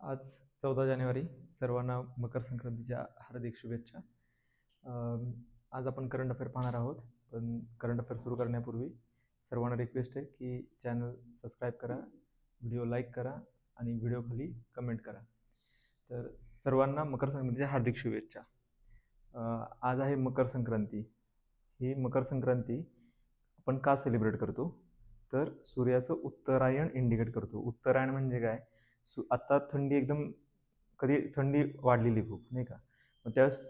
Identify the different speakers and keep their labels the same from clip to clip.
Speaker 1: आज 14 जानेवारी. सर्वांना मकर संक्रांतीच्या हार्दिक शुभेच्छा. आज आपण करंट अफेअर पाहणार आहोत. पण करंट अफेअर सुरू करण्यापूर्वी सर्वांना रिक्वेस्ट आहे की चॅनल सबस्क्राईब करा, व्हिडिओ लाईक करा आणि व्हिडिओ खाली कमेंट करा. तर सर्वांना मकर संक्रांतीच्या हार्दिक शुभेच्छा. आज आहे मकर संक्रांती. ही मकर संक्रांती आपण का सेलिब्रेट करतो? तर सूर्याचं उत्तरायण इंडिकेट करतो. उत्तरायण म्हणजे काय? आता थंडी एकदम, कधी थंडी वाढलेली खूप, नाही का? मग त्यावेळेस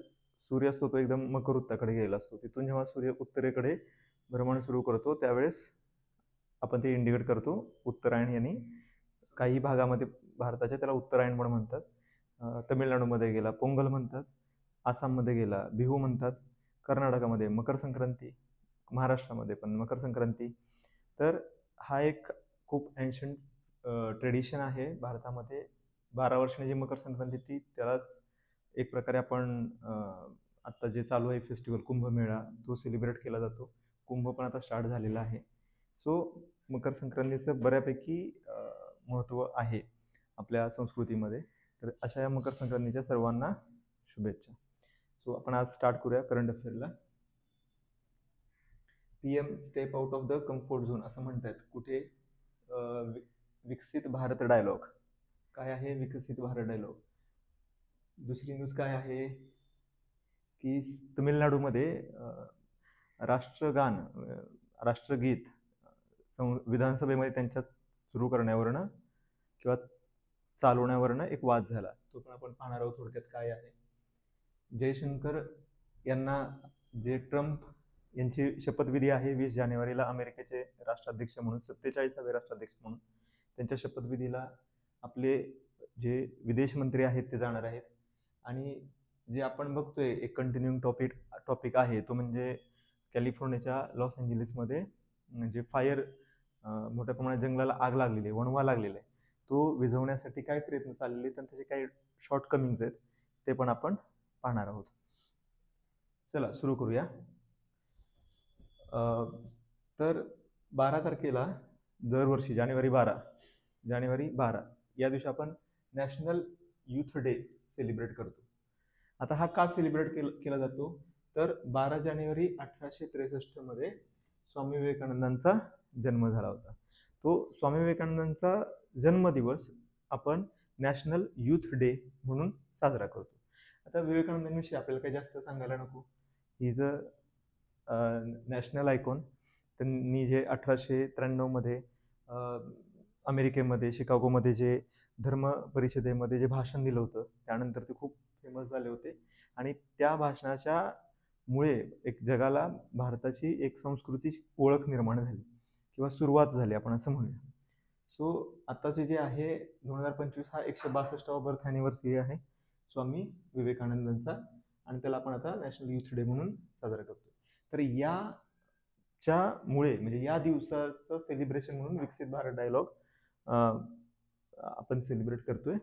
Speaker 1: सूर्य असतो तो एकदम मकर वृत्ताकडे गेलेला असतो. तिथून जेव्हा सूर्य उत्तरेकडे भ्रमण सुरू करतो त्यावेळेस आपण ते इंडिकेट करतो उत्तरायण यांनी. काही भागामध्ये भारताच्या त्याला उत्तरायण पण म्हणतात. तमिळनाडूमध्ये गेला पोंगल म्हणतात, आसाममध्ये गेला बिहू म्हणतात, कर्नाटकामध्ये मकर संक्रांती, महाराष्ट्रामध्ये पण मकर संक्रांती. तर हा एक खूप एन्शंट ट्रेडिशन आहे भारतामध्ये. 12 वर्षांनी जी मकर संक्रांती ती त्यालाच एक प्रकारे आपण आत्ता जे चालू आहे फेस्टिवल कुंभमेळा तो सेलिब्रेट केला जातो. कुंभ पण आता स्टार्ट झालेला आहे. सो मकर संक्रांतीचं बऱ्यापैकी महत्त्व आहे आपल्या संस्कृतीमध्ये. तर अशा या मकर संक्रांतीच्या सर्वांना शुभेच्छा. सो आपण आज स्टार्ट करूया करंट अफेअरला. PM step out of the comfort zone असं म्हणतात. कुठे? विकसित भारत डायलॉग. काय आहे विकसित भारत डायलॉग? दुसरी न्यूज काय आहे की तमिळनाडूमध्ये राष्ट्रगान, राष्ट्रगीत विधानसभेमध्ये त्यांच्यात सुरू करण्यावरनं किंवा चालवण्यावरनं एक वाद झाला. तो पण आपण पाहणार आहोत थोडक्यात काय आहे. जयशंकर यांना, जे ट्रम्प यांची शपथविधी आहे 20 जानेवारीला अमेरिकेचे राष्ट्राध्यक्ष म्हणून, 47वे राष्ट्राध्यक्ष म्हणून, त्यांच्या शपथविधीला आपले जे विदेश मंत्री आहेत ते जाणार आहेत. आणि जे आपण बघतोय एक कंटिन्युइंग टॉपिक आहे तो म्हणजे कॅलिफोर्नियाच्या लॉस एंजलिसमध्ये म्हणजे फायर, मोठ्या प्रमाणात जंगलाला आग लागलेली आहे, वणवा लागलेला आहे. तो विझवण्यासाठी काय प्रयत्न चाललेले आहेत आणि त्याचे काही शॉर्टकमिंग्स आहेत ते पण आपण पाहणार आहोत. चला सुरू करूया. तर 12 तारखेला दरवर्षी जानेवारी 12 या दिवशी आपण नॅशनल यूथ डे सेलिब्रेट करतो. आता हा का सेलिब्रेट केला जातो? तर 12 जानेवारी 1863 मध्ये स्वामी विवेकानंदांचा जन्म झाला होता. तो स्वामी विवेकानंदांचा जन्मदिवस आपण नॅशनल यूथ डे म्हणून साजरा करतो. आता विवेकानंदांविषयी आपल्याला काही जास्त सांगायला नको. He is a national icon. त्यांनी जे 1893 मध्ये अमेरिकेमध्ये शिकागोमध्ये जे धर्म परिषदेमध्ये जे भाषण दिलं होतं त्यानंतर ते खूप फेमस झाले होते. आणि त्या भाषणाच्या मुळे एक जगाला भारताची एक सांस्कृतिक ओळख निर्माण झाली किंवा सुरुवात झाली आपण असं म्हणूया. सो आत्ताचे जे आहे 2025 हा 162वा बर्थ ॲनिव्हर्सरी आहे स्वामी विवेकानंदांचा आणि त्याला आपण आता नॅशनल यूथ डे म्हणून साजरा करतो. तर याच्यामुळे म्हणजे या दिवसाचं सेलिब्रेशन म्हणून विकसित भारत डायलॉग आपण सेलिब्रेट करतोय.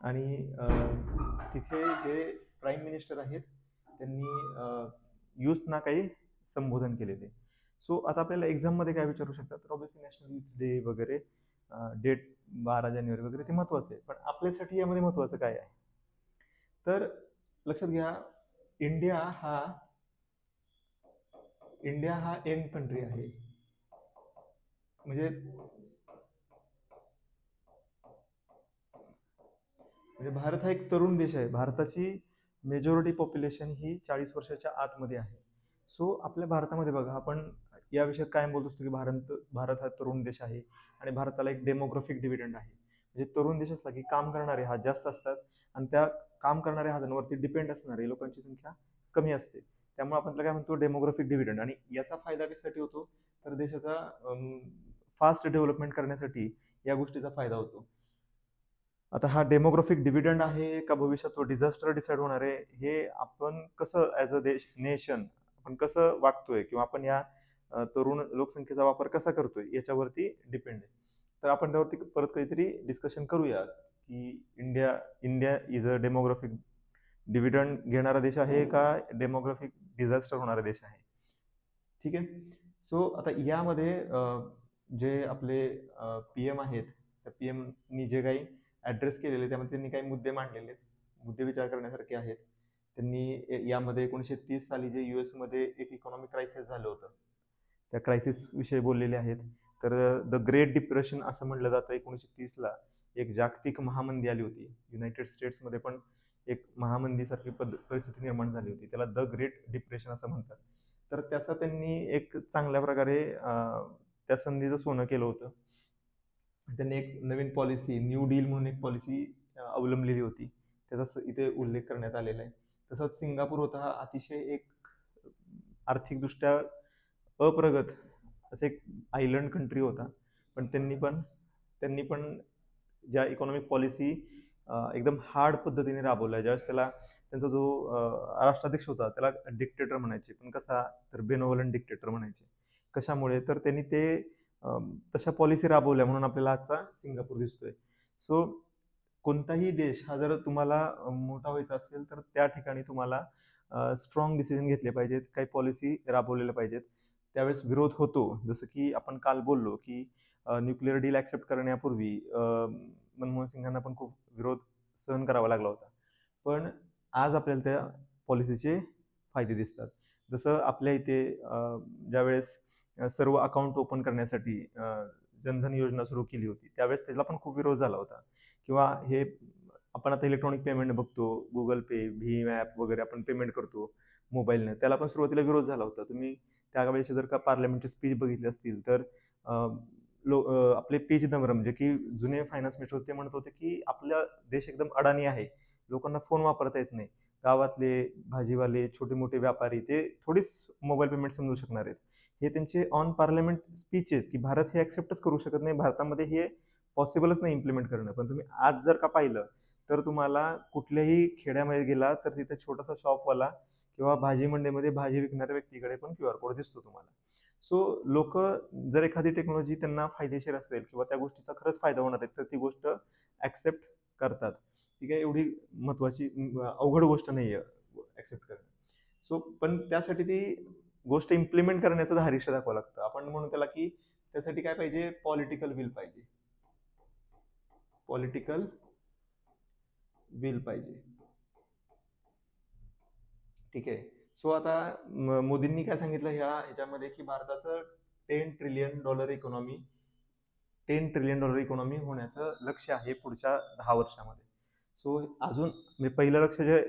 Speaker 1: आणि तिथे जे प्राईम मिनिस्टर आहेत त्यांनी युथना काही संबोधन केलेले. सो आता आपल्याला एक्झाममध्ये काय विचारू शकतात? तर ऑब्व्हियसली नॅशनल यूथ डे वगैरे डेट 12 जानेवारी वगैरे ते महत्त्वाचं आहे. पण आपल्यासाठी यामध्ये महत्त्वाचं काय आहे? तर लक्षात घ्या, इंडिया हा यंग कंट्री आहे. म्हणजे भारत हा एक तरुण देश आहे. भारताची मेजॉरिटी पॉप्युलेशन ही 40 वर्षाच्या आतमध्ये आहे. सो आपल्या भारतामध्ये बघा, आपण या विषयात कायम बोलत असतो की भारत हा तरुण देश आहे आणि भारताला एक डेमोग्राफिक डिव्हिडंड आहे. म्हणजे तरुण देश असला की काम करणारे हात जास्त असतात आणि त्या काम करणाऱ्या हातांवरती डिपेंड असणारे लोकांची संख्या कमी असते. त्यामुळे आपण त्याला काय म्हणतो? Demographic dividend. आणि याचा फायदा कशासाठी होतो? तर देशाचा फास्ट डेव्हलपमेंट करण्यासाठी या गोष्टीचा फायदा होतो. आता हा डेमोग्राफिक डिव्हिडंड आहे का भविष्यात तो डिझास्टर डिसाईड होणार आहे, हे आपण कसं ॲज अ नेशन आपण कसं वागतोय किंवा आपण या तरुण लोकसंख्येचा वापर कसा करतोय याच्यावरती डिपेंड आहे. तर आपण त्यावरती परत काहीतरी डिस्कशन करूया की India is a demographic dividend घेणारा देश आहे का डेमोग्राफिक डिझास्टर होणारा देश आहे. ठीक आहे. सो आता यामध्ये जे आपले PM आहेत त्या PMनी जे काही ॲड्रेस केलेले, त्यामध्ये त्यांनी काही मुद्दे मांडलेले आहेत, मुद्दे विचार करण्यासारखे आहेत. त्यांनी यामध्ये 1930 साली जे US मध्ये एक इकॉनॉमिक क्रायसिस झालं होतं, त्या क्रायसिस विषयी बोललेले आहेत. तर द ग्रेट डिप्रेशन असं म्हटलं जातं. 1930ला एक जागतिक महामंदी आली होती. युनायटेड स्टेट्समध्ये पण एक महामंदीसारखी परिस्थिती निर्माण झाली होती. त्याला द ग्रेट डिप्रेशन असं म्हणतात. तर त्याचा त्यांनी एक चांगल्या प्रकारे त्या संधीचं सोनं केलं होतं. त्यांनी एक नवीन पॉलिसी, न्यू डील म्हणून एक पॉलिसी अवलंबलेली होती. त्याचा इथे उल्लेख करण्यात आलेला आहे. तसंच सिंगापूर होता हा अतिशय एक आर्थिकदृष्ट्या अप्रगत असं एक आयलंड कंट्री होता. पण त्यांनी पण ज्या इकॉनॉमिक पॉलिसी एकदम हार्ड पद्धतीने राबवल्या. ज्यावेळेस त्यांचा जो राष्ट्राध्यक्ष होता त्याला डिक्टेटर म्हणायचे, पण कसा तर बेनोवलंट डिक्टेटर म्हणायचे. कशामुळे तर त्यांनी ते तशा पॉलिसी राबवल्या म्हणून आपल्याला आजचा सिंगापूर दिसतोय. सो कोणताही देश हा जर तुम्हाला मोठा व्हायचा असेल तर त्या ठिकाणी तुम्हाला स्ट्रॉंग डिसिजन घेतले पाहिजेत, काही पॉलिसी राबवलेल्या पाहिजेत. त्यावेळेस विरोध होतो, जसं की आपण काल बोललो की न्यूक्लिअर डील ॲक्सेप्ट करण्यापूर्वी मनमोहन सिंगांना पण खूप विरोध सहन करावा लागला होता. पण आज आपल्याला त्या पॉलिसीचे फायदे दिसतात. जसं आपल्या इथे ज्यावेळेस सर्व अकाउंट ओपन करण्यासाठी जनधन योजना सुरू केली होती, त्यावेळेस त्याला पण खूप विरोध झाला होता. किंवा हे आपण आता इलेक्ट्रॉनिक पेमेंट बघतो, गुगल पे, भीम ॲप वगैरे आपण पेमेंट करतो मोबाईलने, त्याला पण सुरुवातीला विरोध झाला होता. तुम्ही त्यावेळेस जर का पार्लमेंटची स्पीच बघितली असतील तर आपले पी चिदंबरम म्हणजे की जुने फायनान्स मिनिस्टर होते, ते म्हणत होते की आपला देश एकदम अडाणी आहे, लोकांना फोन वापरता येत नाही, गावातले भाजीवाले, छोटे मोठे व्यापारी ते थोडीच मोबाईल पेमेंट समजू शकणार आहेत. हे त्यांचे ऑन पार्लमेंट स्पीच आहेत की भारत हे ॲक्सेप्टच करू शकत नाही, भारतामध्ये हे पॉसिबलच नाही इम्प्लिमेंट करणं. पण तुम्ही आज जर का पाहिलं तर तुम्हाला कुठल्याही खेड्यामध्ये गेला तर तिथे छोटासा शॉपवाला किंवा भाजी मंडईमध्ये भाजी विकणाऱ्या व्यक्तीकडे पण QR कोड दिसतो तुम्हाला. सो लोक जर एखादी टेक्नॉलॉजी त्यांना फायदेशीर असेल किंवा त्या गोष्टीचा खरंच फायदा होणार आहे तर ती गोष्ट ॲक्सेप्ट करतात. ती काय एवढी महत्त्वाची अवघड गोष्ट नाही आहे ॲक्सेप्ट करणं. सो पण त्यासाठी ती गोष्ट इम्प्लिमेंट करण्याचं धारिष्य दाखवावं लागतं. आपण म्हणू त्याला की त्यासाठी काय पाहिजे, पॉलिटिकल विल पाहिजे, पॉलिटिकल विल पाहिजे. ठीक आहे. सो आता मोदींनी काय सांगितलं ह्याच्यामध्ये की भारताचं $10 ट्रिलियन इकॉनॉमी होण्याचं लक्ष्य आहे पुढच्या 10 वर्षामध्ये. सो अजून म्हणजे पहिलं लक्ष जे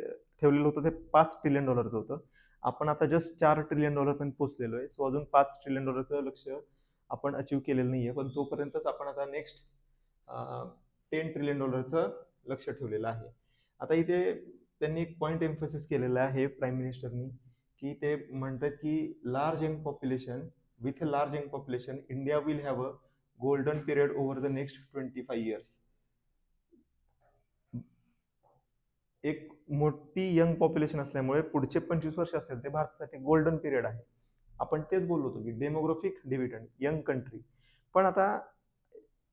Speaker 1: ठेवलेलं होतं ते $5 ट्रिलियन होतं. आपण आता जस्ट $4 ट्रिलियन पर्यंत पोहोचलेलो आहे. सो अजून $5 ट्रिलियन लक्ष आपण अचीव्ह केलेलं नाहीये, पण तोपर्यंतच आपण आता नेक्स्ट $10 ट्रिलियन लक्ष ठेवलेलं आहे. आता इथे त्यांनी एक पॉईंट एम्फसिस केलेला आहे प्राईम मिनिस्टरनी, की ते म्हणतात की large young population, with a large young population India will have a golden period over the next 25 years. एक मोठी यंग पॉप्युलेशन असल्यामुळे पुढचे 25 वर्ष असेल ते भारतासाठी गोल्डन पिरियड आहे. आपण तेच बोललो होतो की डेमोग्राफिक डिव्हिडंड, यंग कंट्री. पण आता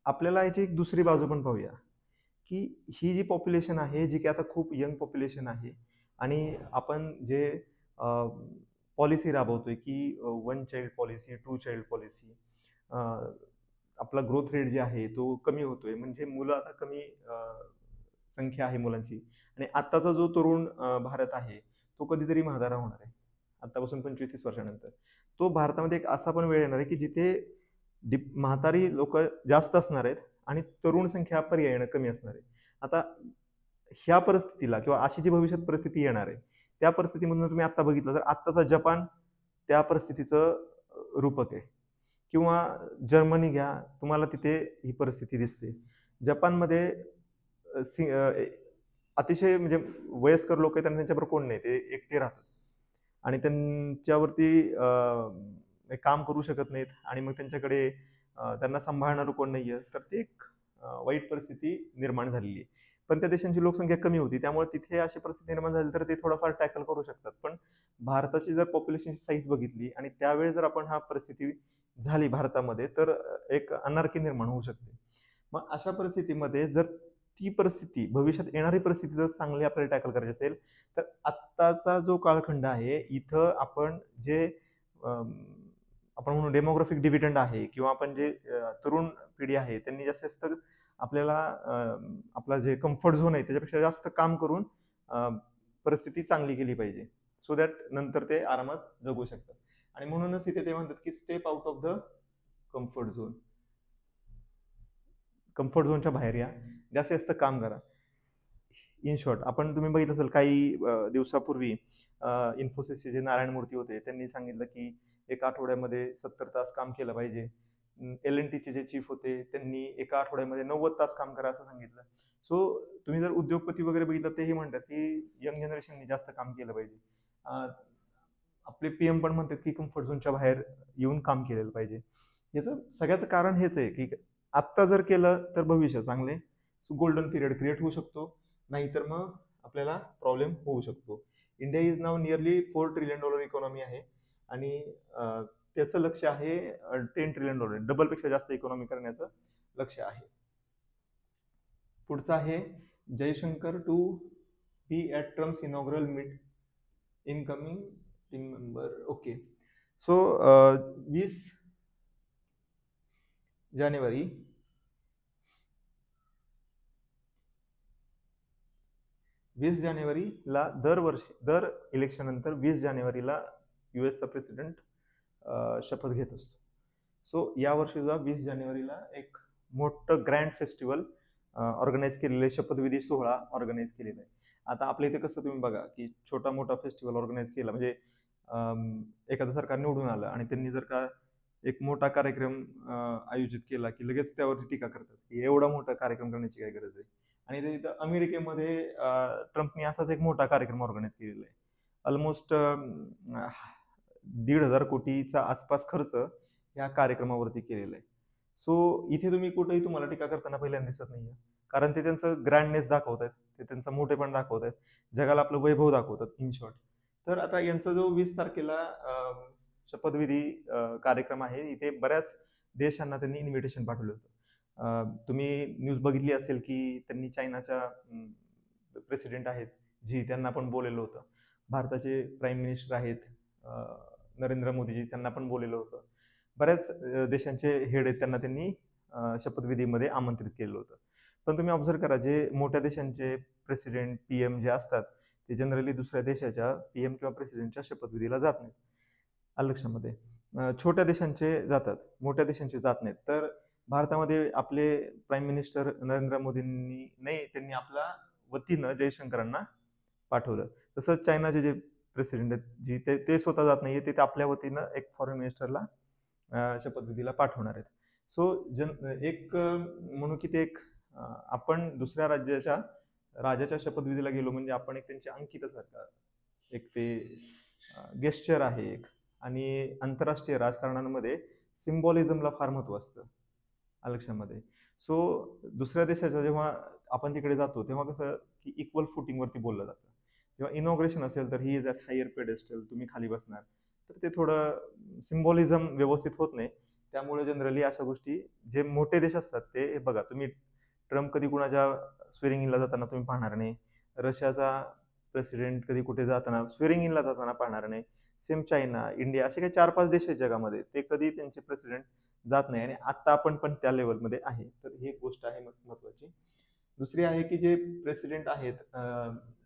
Speaker 1: आपल्याला याची एक दुसरी बाजू पण पाहूया की ही जी पॉप्युलेशन आहे, जी की आता खूप यंग पॉप्युलेशन आहे, आणि आपण जे पॉलिसी राबवतोय की 1 चाइल्ड पॉलिसी, 2 चाइल्ड पॉलिसी, आपला ग्रोथ रेट जे आहे तो कमी होतोय, म्हणजे मुलं आता कमी संख्या आहे मुलांची. आणि आत्ताचा जो तरुण भारत आहे तो कधीतरी म्हातारा होणार आहे आतापासून 25-30 वर्षानंतर. तो भारतामध्ये एक असा पण वेळ येणार आहे की जिथे म्हातारी लोक जास्त असणार आहेत आणि तरुण संख्या पर्यायाने कमी असणार आहे. आता ह्या परिस्थितीला किंवा अशी जी भविष्यात परिस्थिती येणार आहे त्या परिस्थितीमधून तुम्ही आता बघितलं तर आत्ताचा जपान त्या परिस्थितीचं रूपक आहे. किंवा जर्मनी घ्या, तुम्हाला तिथे ही परिस्थिती दिसते. जपानमध्ये अतिशय म्हणजे वयस्कर लोक आहेत आणि त्यांच्याबरोबर कोण नाही, ते एकटे राहतात आणि त्यांच्यावरती काम करू शकत नाहीत आणि मग त्यांच्याकडे त्यांना सांभाळणारं कोण नाहीये, तर ते एक वाईट परिस्थिती निर्माण झालेली आहे. पण त्या देशांची लोकसंख्या कमी होती, त्यामुळे तिथे अशी परिस्थिती निर्माण झाली तर ते थोडंफार टॅकल करू शकतात. पण भारताची जर पॉप्युलेशनची साईज बघितली आणि त्यावेळेस जर आपण हा परिस्थिती झाली भारतामध्ये तर एक अनार्की निर्माण होऊ शकते. मग अशा परिस्थितीमध्ये जर ती परिस्थिती भविष्यात येणारी परिस्थिती जर चांगली आपल्याला टॅकल करायची असेल तर आत्ताचा जो कालखंड आहे इथं आपण जे आपण म्हणून डेमोग्राफिक डिव्हिडंड आहे किंवा आपण जे तरुण पिढी आहे त्यांनी जास्तीत जास्त आपल्याला आपला जे कम्फर्ट झोन आहे त्याच्यापेक्षा जास्त काम करून परिस्थिती चांगली केली पाहिजे, सो दॅट नंतर ते आरामात जगू शकतात. आणि म्हणूनच इथे ते म्हणतात की step out of the comfort zone. Comfort झोनच्या बाहेर या, जास्तीत जास्त काम करा. इन शॉर्ट, आपण तुम्ही बघितलं असेल काही दिवसापूर्वी इन्फोसिसचे जे नारायण मूर्ती होते त्यांनी सांगितलं की एका आठवड्यामध्ये 70 तास काम केलं पाहिजे. LNTचे जे चीफ होते त्यांनी एका आठवड्यामध्ये 90 तास काम करा असं सांगितलं. सो तुम्ही जर उद्योगपती वगैरे बघितलं तेही म्हणतात की यंग जनरेशनने जास्त काम केलं पाहिजे. आपले PM पण म्हणतात की कम्फर्ट झोनच्या बाहेर येऊन काम केलेलं पाहिजे. याचं सगळ्याचं कारण हेच आहे की आत्ता जर केलं तर भविष्य चांगले, गोल्डन पिरियड क्रिएट होऊ शकतो, नाहीतर मग आपल्याला प्रॉब्लेम होऊ शकतो. India is now nearly $4 trillion economy आहे आणि त्याचं लक्ष आहे $10 ट्रिलियन, डबलपेक्षा जास्त इकॉनॉमी करण्याचं लक्ष आहे. पुढचं आहे Jaishankar to be at Trump's inaugural meet incoming team member. Okay, so 20 जानेवारी 20 जानेवारीला दर इलेक्शन नंतर 20 जानेवारीला US चा प्रेसिडेंट शपथ घेत असतो. सो यावर्षी सुद्धा 20 जानेवारीला एक मोठं ग्रँड फेस्टिवल ऑर्गनाईज केलेलं आहे, शपथविधी सोहळा ऑर्गनाईज केलेला आहे. आता आपल्या इथे कसं तुम्ही बघा की छोटा मोठा फेस्टिवल ऑर्गनाईज केला म्हणजे एखादं सरकार निवडून आलं आणि त्यांनी जर का एक मोठा कार्यक्रम आयोजित केला की लगेच त्यावरती टीका करतात की एवढा मोठा कार्यक्रम करण्याची काय गरज आहे. आणि तिथं अमेरिकेमध्ये ट्रम्पनी असाच एक मोठा कार्यक्रम ऑर्गनाईज केलेला आहे. ऑलमोस्ट 1,500 कोटीचा आसपास खर्च या कार्यक्रमावरती केलेला आहे. सो इथे तुम्ही कुठेही तुम्हाला टीका करताना पहिल्यांदा दिसत नाहीये, कारण ते त्यांचं ग्रँडनेस दाखवत आहेत, ते त्यांचं मोठेपण दाखवत आहेत, जगाला आपलं वैभव दाखवतात इन शॉर्ट. तर आता यांचा जो 20 तारखेला शपथविधी कार्यक्रम आहे, इथे बऱ्याच देशांना त्यांनी इन्व्हिटेशन पाठवलं होतं. तुम्ही न्यूज बघितली असेल की त्यांनी चायनाच्या प्रेसिडेंट आहेत जी त्यांना पण बोललेलं होतं. भारताचे प्राईम मिनिस्टर आहेत नरेंद्र मोदीजी, त्यांना पण बोललेलं होतं. बऱ्याच देशांचे हेड आहेत त्यांना त्यांनी शपथविधीमध्ये आमंत्रित केलं होतं. पण तुम्ही ऑब्झर्व करा, जे मोठ्या देशांचे प्रेसिडेंट PM जे असतात ते जनरली दुसऱ्या देशाच्या PM किंवा प्रेसिडेंटच्या शपथविधीला जात नाहीत. लक्षामध्ये छोट्या देशांचे जातात, मोठ्या देशांचे जात नाहीत. तर भारतामध्ये आपले प्राईम मिनिस्टर नरेंद्र मोदींनी नाही, त्यांनी आपल्या वतीनं जयशंकरांना पाठवलं. तसंच चायनाचे जे प्रेसिडेंट आहेत जी ते स्वतः जात नाहीये, ते आपल्या वतीनं एक फॉरेन मिनिस्टरला शपथविधीला पाठवणार आहेत. सो एक म्हणू की ते एक आपण दुसऱ्या राजाच्या शपथविधीला गेलो म्हणजे आपण एक त्यांच्या अंकितासारखा एक ते गेस्चर आहे एक. आणि आंतरराष्ट्रीय राजकारणामध्ये सिम्बॉलिझमला फार महत्व असतं लक्षामध्ये. सो दुसऱ्या देशाच्या जेव्हा आपण तिकडे जातो तेव्हा कसं की इक्वल फुटिंगवरती बोललं जातं. जेव्हा इनॉग्रेशन असेल तर he is at higher pedestal, तुम्ही खाली बसणार, तर ते थोडं सिम्बॉलिझम व्यवस्थित होत नाही. त्यामुळे जनरली अशा गोष्टी जे मोठे देश असतात ते बघा, तुम्ही ट्रम्प कधी कुणाच्या स्वेरिंग इनला जाताना तुम्ही पाहणार नाही. रशियाचा प्रेसिडेंट कधी कुठे जाताना स्वेरिंग इनला जाताना पाहणार नाही. सेम चायना, इंडिया असे काही 4-5 देश आहेत जगामध्ये, ते कधी त्यांचे प्रेसिडेंट जात नाही. आणि आता आपण पण त्या लेवलमध्ये आहे. तर ही एक गोष्ट आहे महत्वाची. दुसरी आहे की जे प्रेसिडेंट आहेत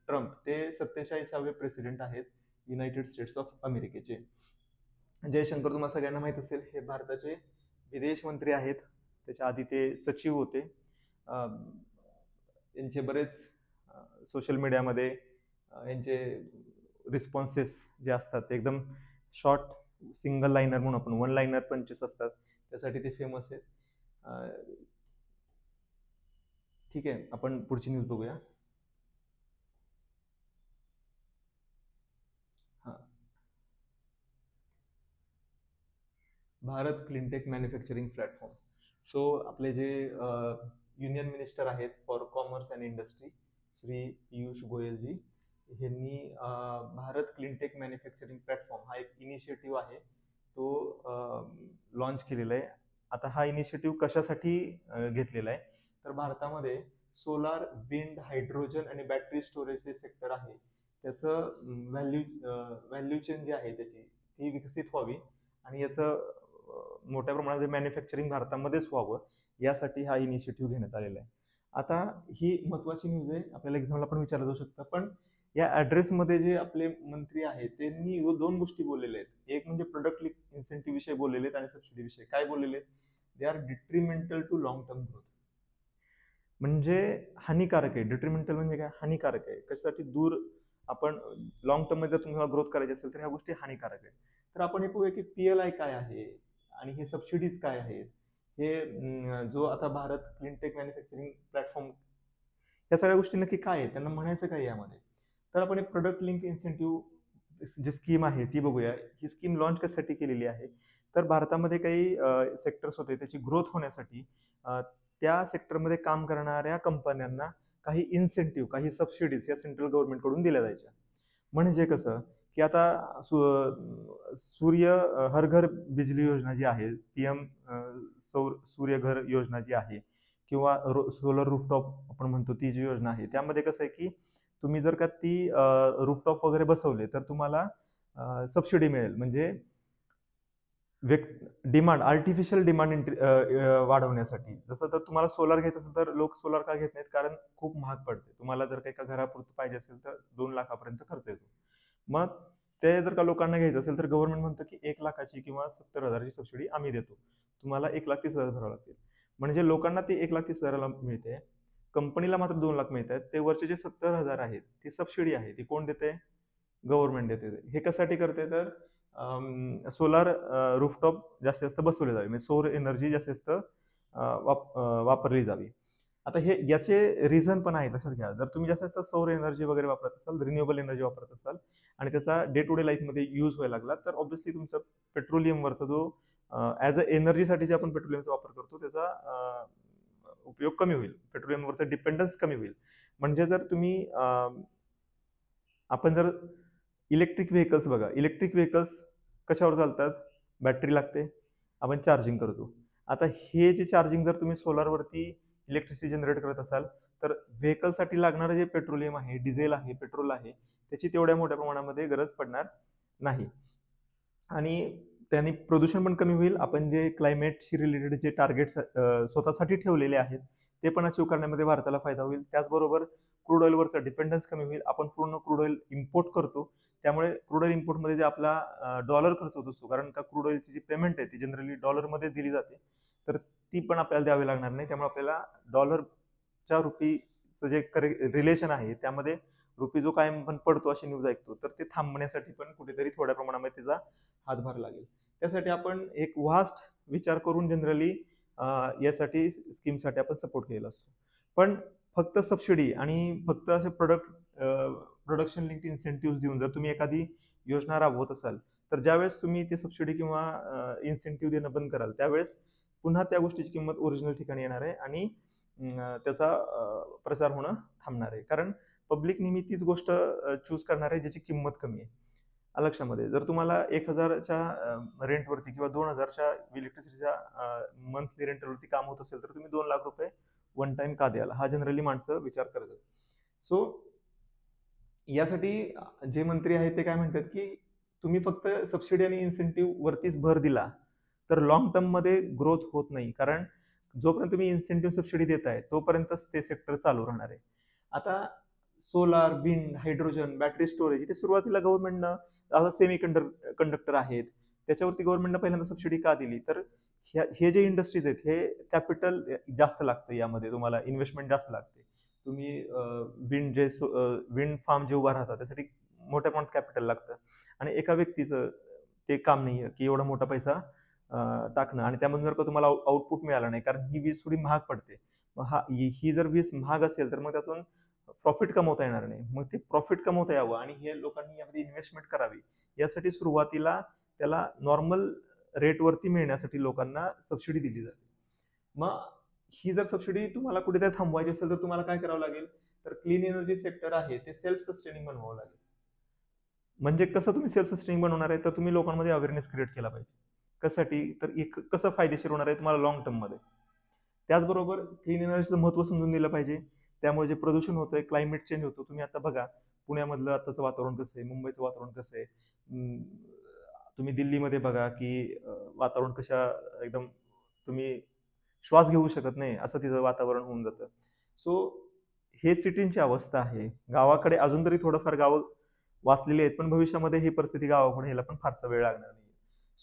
Speaker 1: ट्रम्प, ते 47वे प्रेसिडेंट आहेत युनायटेड स्टेट्स ऑफ अमेरिकेचे. जयशंकर तुम्हाला सगळ्यांना माहित असेल, हे भारताचे विदेश मंत्री आहेत. त्याच्या आधी ते सचिव होते. यांचे बरेच सोशल मीडियामध्ये यांचे रिस्पॉन्सेस जे असतात ते एकदम शॉर्ट सिंगल लाईनर म्हणून आपण वन लाईनर पंचेस असतात, त्यासाठी ते फेमस आहेत. ठीक आहे, आपण पुढची न्यूज बघूया. Bharat cleantech manufacturing platform. So आपले जे युनियन मिनिस्टर आहेत for commerce and industry Shri Piyush गोयलजी, यांनी भारत क्लीनटेक मॅन्युफॅक्चरिंग प्लॅटफॉर्म हा एक इनिशिएटिव्ह आहे तो लॉन्च केलेला आहे. आता हा इनिशिएटिव्ह कशासाठी घेतलेला आहे तर भारतामध्ये सोलार, विंड, हायड्रोजन आणि बॅटरी स्टोरेजचे सेक्टर आहे, त्याचं व्हॅल्यू चेन जी आहे त्याची ती विकसित व्हावी आणि याचं मोठ्या प्रमाणात मॅन्युफॅक्चरिंग भारतामध्येच व्हावं यासाठी हा इनिशिएटिव्ह घेण्यात आलेला आहे. आता ही महत्त्वाची न्यूज आहे, आपल्याला एक्झामला पण विचारलं जाऊ शकतं. पण या ॲड्रेसमध्ये जे आपले मंत्री आहेत त्यांनी दोन गोष्टी बोललेल्या आहेत. एक म्हणजे प्रोडक्ट लिंक इन्सेंटिव्ह विषयी बोललेले आहेत आणि सबसिडी विषयी काय बोललेले आहेत? They are detrimental to long term growth. म्हणजे हानिकारक आहे. डिट्रिमेंटल म्हणजे काय? हानिकारक आहे. कशासाठी? दूर आपण लॉंग टर्म मध्ये जर तुम्हाला ग्रोथ करायची असेल तर ह्या गोष्टी हानिकारक आहेत. तर आपण हे पाहूया की PLI काय आहे आणि हे सबसिडीज काय आहेत. हे जो आता भारत क्लीनटेक मॅन्युफॅक्चरिंग प्लॅटफॉर्म, या सगळ्या गोष्टी नक्की काय आहेत, त्यांना म्हणायचं काय यामध्ये? तर आपण एक प्रोडक्ट लिंक इन्सेंटिव्ह जी स्कीम आहे ती बघूया. ही स्कीम लॉन्च कशासाठी केलेली आहे? तर भारतामध्ये काही सेक्टर्स होते त्याची ग्रोथ होण्यासाठी त्या सेक्टरमध्ये काम करणाऱ्या कंपन्यांना काही इन्सेंटिव्ह, काही सबसिडीज या सेंट्रल गव्हर्नमेंटकडून दिल्या जायच्या. म्हणजे कसं की आता सूर्य हर घर बिजली योजना जी आहे, PM सौर सूर्यघर योजना जी आहे, किंवा सोलर रूफटॉप आपण म्हणतो ती जी योजना आहे, त्यामध्ये कसं आहे की तुम्ही जर का ती रूफटॉप वगैरे बसवले तर तुम्हाला सबसिडी मिळेल. म्हणजे डिमांड, आर्टिफिशियल डिमांड वाढवण्यासाठी. जसं तर तुम्हाला सोलार घ्यायचं असेल तर लोक सोलार का घेत नाहीत? कारण खूप महाग पडते. तुम्हाला जर का एका घरापुरतं पाहिजे असेल तर 2 लाखापर्यंत खर्च येतो. मग ते जर का लोकांना घ्यायचं असेल तर गव्हर्नमेंट म्हणतं की 1 लाखाची किंवा 70,000ची सबसिडी आम्ही देतो. तुम्हाला 1,30,000 भरावं लागतील. म्हणजे लोकांना ती 1,30,000ला मिळते. कंपनीला मात्र 2 लाख मिळत आहेत. ते वरचे जे 70,000 आहेत ती सबसिडी आहे. ती कोण देते? गव्हर्नमेंट देते. हे कशासाठी करते? तर सोलार रूफटॉप जास्तीत जास्त बसवले जावे, म्हणजे सौर एनर्जी जास्तीत जास्त वापरली जावी. आता हे याचे रिझन पण आहे, लक्षात घ्या. जर तुम्ही जास्तीत जास्त सौर एनर्जी वगैरे वापरत असाल, रिन्युएबल एनर्जी वापरत असाल आणि त्याचा डे टू डे लाईफमध्ये यूज व्हायला लागला तर ऑब्व्हियसली तुमचा पेट्रोलियमवरचा जो ॲज अ एनर्जीसाठी जे आपण पेट्रोलियमचा वापर करतो त्याचा उपयोग कमी होईल, पेट्रोलियमवरचा डिपेंडन्स कमी होईल. म्हणजे जर तुम्ही आपण जर इलेक्ट्रिक व्हेकल्स बघा, इलेक्ट्रिक व्हेकल्स कशावर चालतात? बॅटरी लागते, आपण चार्जिंग करतो. आता हे जे चार्जिंग जर तुम्ही सोलारवरती इलेक्ट्रिसिटी जनरेट करत असाल तर व्हेकलसाठी लागणारं जे पेट्रोलियम आहे, डिझेल आहे, पेट्रोल आहे, त्याची तेवढ्या मोठ्या प्रमाणामध्ये गरज पडणार नाही. आणि त्याने प्रदूषण पण कमी होईल. आपण जे क्लायमेटशी रिलेटेड जे टार्गेट्स स्वतःसाठी ठेवलेले आहेत ते पण अचीव करण्यामध्ये भारताला फायदा होईल. त्याचबरोबर क्रूड ऑइलवरचा डिपेंडन्स कमी होईल. आपण पूर्ण क्रूड ऑइल इम्पोर्ट करतो, त्यामुळे क्रूड ऑइल इम्पोर्टमध्ये जे आपला डॉलर खर्च होत असतो, कारण का क्रूड ऑइलची जी पेमेंट आहे ती जनरली डॉलरमध्ये दिली जाते, तर ती पण आपल्याला द्यावी लागणार नाही. त्यामुळे आपल्याला डॉलरच्या रुपीचं जे रिलेशन आहे त्यामध्ये रुपी जो कायम पण पडतो अशी न्यूज ऐकतो, तर ते थांबण्यासाठी पण कुठेतरी थोड्या प्रमाणामध्ये त्याचा हातभार लागेल. त्यासाठी आपण एक वास्ट विचार करून जनरली यासाठी स्कीमसाठी आपण सपोर्ट केलेला असतो. पण फक्त सबसिडी आणि फक्त असे प्रोडक्शन लिंक्ड इन्सेंटिव्ह देऊन जर तुम्ही एखादी योजना राबवत असाल तर ज्यावेळेस तुम्ही ते सबसिडी किंवा इन्सेंटिव्ह देणं बंद कराल त्यावेळेस पुन्हा त्या गोष्टीची किंमत ओरिजिनल ठिकाणी येणार आहे आणि त्याचा प्रसार होणं थांबणार आहे. कारण पब्लिक नेहमी तीच गोष्ट चूज करणार आहे ज्याची किंमत कमी आहे. लक्षामध्ये जर तुम्हाला 1,000च्या रेंटवरती किंवा 2,000च्या इलेक्ट्रिसिटीच्या मंथली रेंटवरती काम होत असेल तर तुम्ही 2 लाख रुपये वन टाइम का द्याल? हा जनरली माणसं विचार करतात. सो यासाठी जे मंत्री आहेत ते काय म्हणतात की तुम्ही फक्त सबसिडी आणि इन्सेंटिव्ह वरतीच भर दिला तर लॉंग टर्म मध्ये ग्रोथ होत नाही. कारण जोपर्यंत तुम्ही इन्सेंटिव्ह सबसिडी देताय तोपर्यंतच ते सेक्टर चालू राहणार आहे. आता solar, wind, hydrogen, battery storage इथे सुरुवातीला गव्हर्नमेंटनं आता सेमी कंडक्टर आहेत त्याच्यावरती गव्हर्नमेंटनं पहिल्यांदा सबसिडी का दिली? तर हे जे इंडस्ट्रीज आहेत हे कॅपिटल जास्त लागतं, यामध्ये तुम्हाला इन्व्हेस्टमेंट जास्त लागते. तुम्ही विंड फार्म जे उभा राहतात त्यासाठी मोठ्या प्रमाणात कॅपिटल लागतं आणि एका व्यक्तीचं ते काम नाहीये की एवढा मोठा पैसा टाकणं आणि त्यामधून जर का तुम्हाला आउटपुट मिळाला नाही, कारण ही वीज थोडी महाग पडते. ही जर वीज महाग असेल तर मग त्यातून प्रॉफिट कमवता येणार नाही. मग ते प्रॉफिट कमवता यावं आणि हे लोकांनी यामध्ये इन्व्हेस्टमेंट करावी यासाठी सुरुवातीला त्याला नॉर्मल रेटवरती मिळण्यासाठी लोकांना सबसिडी दिली जाते. मग ही जर सबसिडी तुम्हाला कुठेतरी थांबवायची असेल तर तुम्हाला काय करावं लागेल? तर क्लीन एनर्जी सेक्टर आहे ते सेल्फ सस्टेनिंग बनवावं लागेल. म्हणजे कसं तुम्ही सेल्फ सस्टेनिंग बनवणार आहे? तर तुम्ही लोकांमध्ये अवेअरनेस क्रिएट केला पाहिजे. कशासाठी? तर कसं फायदेशीर होणार आहे तुम्हाला लॉंग टर्म मध्ये. त्याचबरोबर क्लीन एनर्जीचं महत्त्व समजून दिलं पाहिजे. त्यामुळे जे प्रदूषण होतंय, क्लायमेट चेंज होतो. तुम्ही आता बघा पुण्यामधलं आताचं वातावरण कसं आहे, मुंबईचं वातावरण कसं आहे. तुम्ही दिल्लीमध्ये बघा की वातावरण कशा एकदम तुम्ही श्वास घेऊ शकत नाही असं तिथं वातावरण होऊन जातं. सो हे सिटींची अवस्था आहे. गावाकडे अजून तरी थोडंफार गावं वाचलेली आहेत, पण भविष्यामध्ये ही परिस्थिती गावाकडे यायला पण फारसा वेळ लागणार नाही.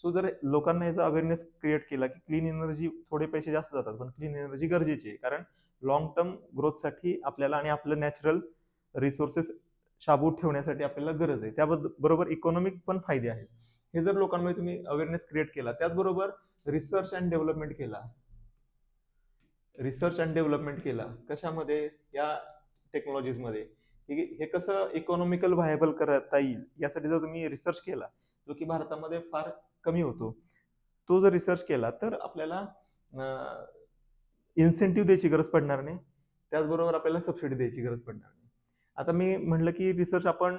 Speaker 1: सो जर लोकांना याचा अवेअरनेस क्रिएट केला की क्लीन एनर्जी, थोडे पैसे जास्त जातात पण क्लीन एनर्जी गरजेची आहे, कारण लॉंग टर्म ग्रोथसाठी आपल्याला आणि आपलं नॅचरल रिसोर्सेस शाबूत ठेवण्यासाठी आपल्याला गरज आहे. त्याबरोबर इकॉनॉमिक पण फायदे आहेत. हे जर लोकांमध्ये तुम्ही अवेअरनेस क्रिएट केला, त्याचबरोबर रिसर्च अँड डेव्हलपमेंट केला, कशामध्ये, या टेक्नॉलॉजीजमध्ये, हे कसं इकॉनॉमिकल व्हायबल करता येईल यासाठी जर तुम्ही रिसर्च केला, जो की भारतामध्ये फार कमी होतो, तो जर रिसर्च केला तर आपल्याला इन्सेंटिव्ह द्यायची गरज पडणार नाही, त्याचबरोबर आपल्याला सबसिडी द्यायची गरज पडणार नाही. आता मी म्हणलं की रिसर्च आपण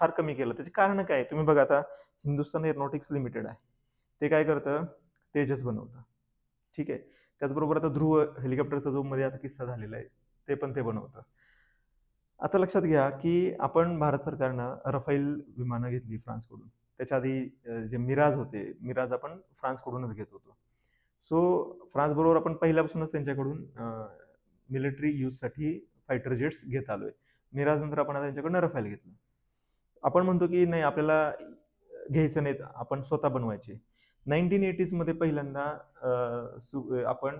Speaker 1: फार कमी केलं, त्याचे कारण काय? तुम्ही बघा, आता हिंदुस्तान एरोनॉटिक्स लिमिटेड आहे, ते काय करतं? तेजस बनवतं, ठीक आहे. त्याचबरोबर आता ध्रुव हेलिकॉप्टरचा जो मध्ये आता किस्सा झालेला आहे, ते पण ते बनवतं. आता लक्षात घ्या की आपण भारत सरकारनं रफाईल विमानं घेतली फ्रान्सकडून. त्याच्या आधी जे मिराज होते, मिराज आपण फ्रान्सकडूनच घेत होतो. सो फ्रान्स बरोबर आपण पहिल्यापासूनच त्यांच्याकडून मिलिटरी यूजसाठी फायटर जेट्स घेत आलोय. मिराज नंतर आपण त्यांच्याकडून रफाईल घेतलं. आपण म्हणतो की नाही, आपल्याला घ्यायचं नाहीत, आपण स्वतः बनवायचे. 1980s मध्ये पहिल्यांदा आपण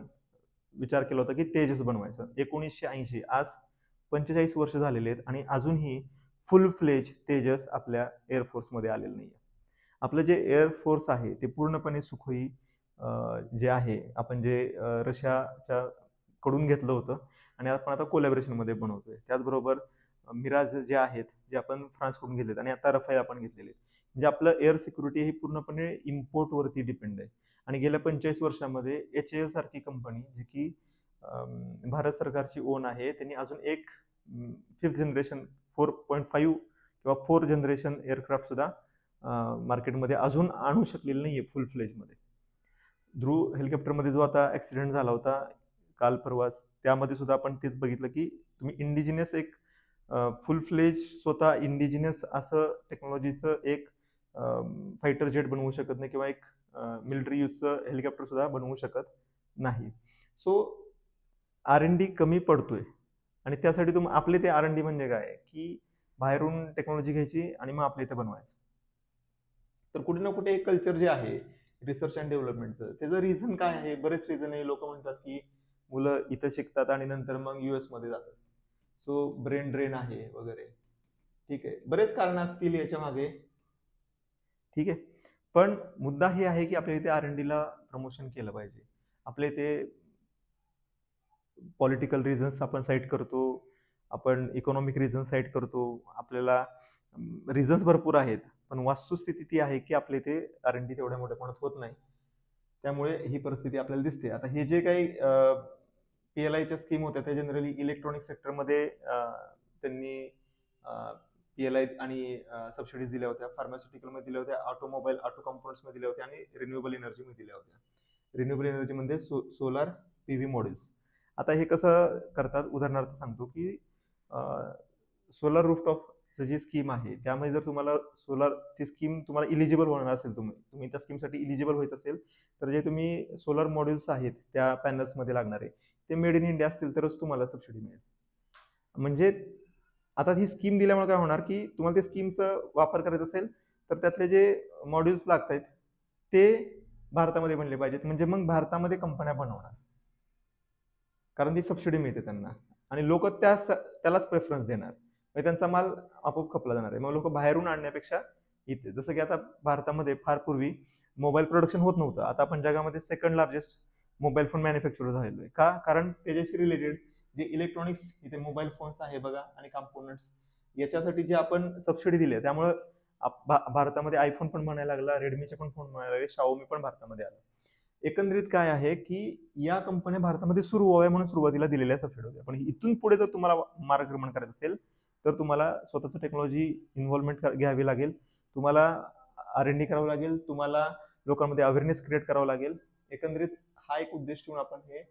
Speaker 1: विचार केला होता की तेजस बनवायचं. 1980, आज 45 वर्ष झालेले आहेत आणि अजूनही फुल फ्लेज तेजस आपल्या एअरफोर्समध्ये आलेलं नाही. आपलं जे एअरफोर्स आहे ते पूर्णपणे सुखोई जे आहे, आपण जे रशियाच्या कडून घेतलं होतं आणि आपण आता कोलॅबरेशनमध्ये बनवतोय. त्याचबरोबर मिराज जे आहेत, जे आपण फ्रान्सकडून घेतलेत, आणि आता रफाईल आपण घेतलेले. म्हणजे आपलं एअर सिक्युरिटी ही पूर्णपणे इम्पोर्टवरती डिपेंड आहे. आणि गेल्या 45 वर्षामध्ये HAL सारखी कंपनी, जी की भारत सरकारची ओन आहे, त्यांनी अजून एक 5th जनरेशन 4.5 किंवा 4 जनरेशन एअरक्राफ्ट सुद्धा मार्केटमध्ये अजून आणू शकलेलं नाहीये फुल फ्लेजमध्ये. ध्रुव हेलिकॉप्टरमध्ये जो आता ऍक्सिडेंट झाला होता काल परवाच, त्यामध्ये सुद्धा आपण तेच बघितलं की तुम्ही इंडिजिनियस एक फुल फ्लेज स्वतः इंडिजिनियस असं टेक्नॉलॉजीचं एक फायटर जेट बनवू शकत नाही, किंवा एक मिलिटरी यूजचं हेलिकॉप्टर सुद्धा बनवू शकत नाही. सो R&D कमी पडतोय, आणि त्यासाठी आपले ते R&D म्हणजे काय की बाहेरून टेक्नॉलॉजी घ्यायची आणि मग आपल्या इथे बनवायचं. तर कुठे ना कुठे एक कल्चर जे आहे रिसर्च अँड डेव्हलपमेंटचं, त्याचं रिझन काय आहे? बरेच रिझन आहे. लोक म्हणतात की मुलं इथं शिकतात आणि नंतर मग US मध्ये जातात, सो ब्रेन ड्रेन आहे वगैरे, ठीक आहे, बरेच कारण असतील याच्या मागे, ठीक आहे. पण मुद्दा हे आहे की आपल्या इथे R&D ला प्रमोशन केलं पाहिजे. आपल्या इथे पॉलिटिकल रिझन्स आपण साईट करतो, आपण इकॉनॉमिक रिझन्स साईट करतो, आपल्याला रिझन्स भरपूर आहेत, पण वस्तुस्थिती ती आहे की आपल्या इथे R&D तेवढ्या मोठ्या प्रमाणात होत नाही. त्यामुळे ही परिस्थिती आपल्याला दिसते. आता हे जे काही PLIच्या स्कीम होत्या, त्या जनरली इलेक्ट्रॉनिक सेक्टरमध्ये त्यांनी PLI आणि सबसिडीज दिल्या होत्या, फार्मास्युटिकलमध्ये दिल्या होत्या, ऑटोमोबाईल, ऑटो कंपोनंट्समध्ये दिल्या होत्या, आणि रिन्युएबल एनर्जीमध्ये दिल्या होत्या. रिन्युएबल एनर्जीमध्ये सोलार PV मॉड्यूल्स. आता हे कसं करतात? उदाहरणार्थ सांगतो की सोलर रूफटॉपची जी स्कीम आहे, त्यामध्ये जर तुम्हाला सोलर ती स्कीम तुम्हाला इलिजिबल होणार असेल, तुम्ही त्या स्कीमसाठी इलिजिबल व्हायचं असेल, तर जे तुम्ही सोलर मॉड्यूल्स आहेत त्या पॅनल्समध्ये लागणारे, ते मेड इन इंडिया असतील तरच तुम्हाला सबसिडी मिळेल. म्हणजे आता ही स्कीम दिल्यामुळे काय होणार की तुम्हाला त्या स्कीमचा वापर करायचा असेल तर त्यातले जे मॉड्यूल्स लागत आहेत ते भारतामध्ये बनले पाहिजेत, म्हणजे मग भारतामध्ये कंपन्या बनवणार, कारण ती सबसिडी मिळते त्यांना, आणि लोक त्यालाच प्रेफरन्स देणार, म्हणजे त्यांचा माल आपोआप खपला जाणार आहे. मग लोक बाहेरून आणण्यापेक्षा इथे, जसं की आता भारतामध्ये फार पूर्वी मोबाईल प्रोडक्शन होत नव्हतं, आता आपण जगामध्ये second largest mobile phone manufacturer झालेलो आहे. का? कारण त्याच्याशी रिलेटेड जे इलेक्ट्रॉनिक्स, इथे मोबाईल फोन्स आहे बघा, आणि कंपोनंट्स, याच्यासाठी जे आपण सबसिडी दिली आहे, त्यामुळे भारतामध्ये आयफोन पण बनायला लागला, रेडमीचे पण फोन बनायला लागले, शाओमी पण भारतामध्ये आला. एकंदरीत काय आहे की या कंपन्या भारतामध्ये सुरू व्हाव्या म्हणून सुरुवातीला दिलेल्या सबसिडी होत्या, पण इथून पुढे जर तुम्हाला मार्गक्रमण करायचं असेल तर तुम्हाला स्वतःचं टेक्नॉलॉजी इन्व्हॉल्वमेंट घ्यावी लागेल, तुम्हाला R&D करावं लागेल, तुम्हाला लोकांमध्ये अवेअरनेस क्रिएट करावं लागेल. एकंदरीत हा एक उद्देश ठेवून आपण हे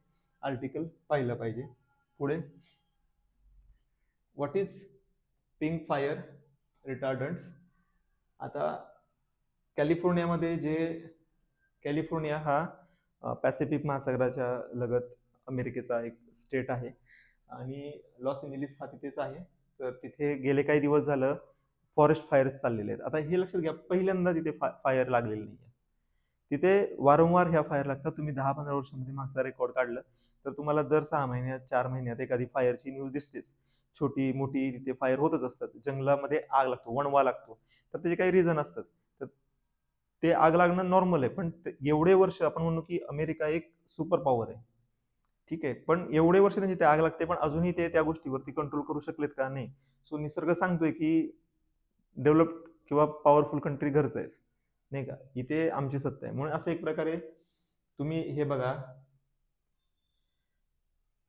Speaker 1: आर्टिकल पाहिलं पाहिजे. पुढे, व्हॉट इज पिंक फायर रिटार्डंट्स. आता कॅलिफोर्नियामध्ये, जे कॅलिफोर्निया हा पॅसिफिक महासागराच्या लगत अमेरिकेचा एक स्टेट आहे आणि लॉस एंजेलिस हा तिथेच आहे. तर तिथे गेले काही दिवस झालं फॉरेस्ट फायर्स चाललेले आहेत. आता हे लक्षात घ्या, पहिल्यांदा तिथे फायर लागलेली नाही आहे. तिथे वारंवार ह्या फायर लागतात. तुम्ही 10-15 वर्षांमध्ये मागचा रेकॉर्ड काढलं तर तुम्हाला दर 6 महिन्यात 4 महिन्यात एखादी फायरची न्यूज दिसतेच. छोटी मोठी तिथे फायर होतच असतात. जंगलामध्ये आग लागतो, वणवा लागतो, तर त्याचे काही रिझन असतात. तर ते आग लागणं नॉर्मल आहे. पण एवढे वर्ष आपण म्हणू की अमेरिका एक सुपर पॉवर आहे, ठीक आहे, पण एवढे वर्ष त्यांची ते आग लागते, पण अजूनही ते त्या गोष्टीवरती कंट्रोल करू शकलेत का? नाही. सो निसर्ग सांगतोय की डेव्हलप्ड किंवा पॉवरफुल कंट्री घरच आहे, नाही का? इथे आमची सत्ता आहे. म्हणून असं एक प्रकारे तुम्ही हे बघा,